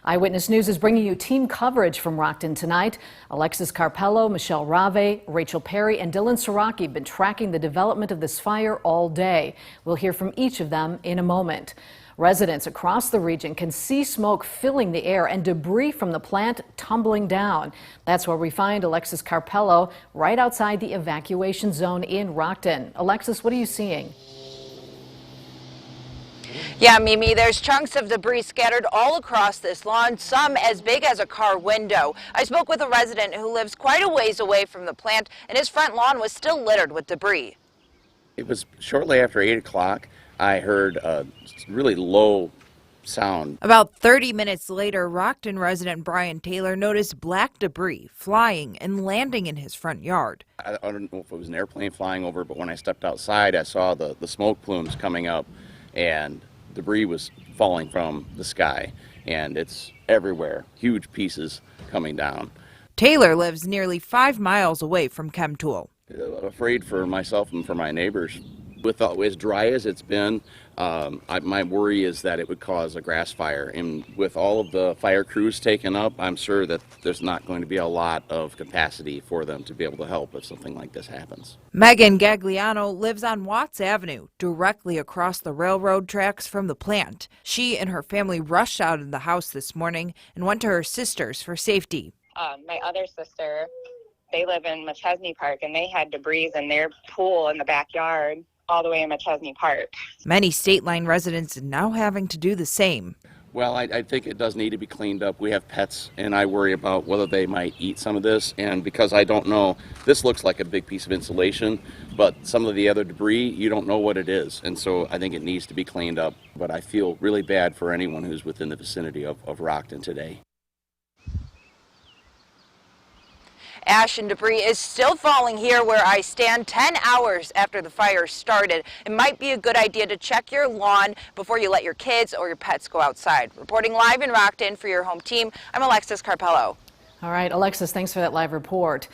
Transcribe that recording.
Eyewitness News is bringing you team coverage from Rockton tonight. Alexis Carpello, Michelle Rave, Rachel Perry, and Dylan Soraki have been tracking the development of this fire all day. We'll hear from each of them in a moment. Residents across the region can see smoke filling the air and debris from the plant tumbling down. That's where we find Alexis Carpello, right outside the evacuation zone in Rockton. Alexis, what are you seeing? Yeah, Mimi, there's chunks of debris scattered all across this lawn, some as big as a car window. I spoke with a resident who lives quite a ways away from the plant, and his front lawn was still littered with debris. It was shortly after 8 o'clock. I heard a really low sound. About 30 minutes later, Rockton resident Brian Taylor noticed black debris flying and landing in his front yard. I don't know if it was an airplane flying over, but when I stepped outside, I saw the smoke plumes coming up, and debris was falling from the sky, and it's everywhere, huge pieces coming down. Taylor lives nearly 5 miles away from Chemtool. Afraid for myself and for my neighbors. With as dry as it's been, my worry is that it would cause a grass fire. And with all of the fire crews taken up, I'm sure that there's not going to be a lot of capacity for them to be able to help if something like this happens. Megan Gagliano lives on Watts Avenue, directly across the railroad tracks from the plant. She and her family rushed out of the house this morning and went to her sister's for safety. My other sister, they live in McChesney Park, and they had debris in their pool in the backyard all the way in McChesney Park. Many state line residents now having to do the same. Well, I think it does need to be cleaned up. We have pets, and I worry about whether they might eat some of this. And because I don't know, this looks like a big piece of insulation, but some of the other debris, you don't know what it is. And so I think it needs to be cleaned up. But I feel really bad for anyone who's within the vicinity of Rockton today. Ash and debris is still falling here where I stand 10 hours after the fire started. It might be a good idea to check your lawn before you let your kids or your pets go outside. Reporting live in Rockton for your home team, I'm Alexis Carpello. All right, Alexis, thanks for that live report.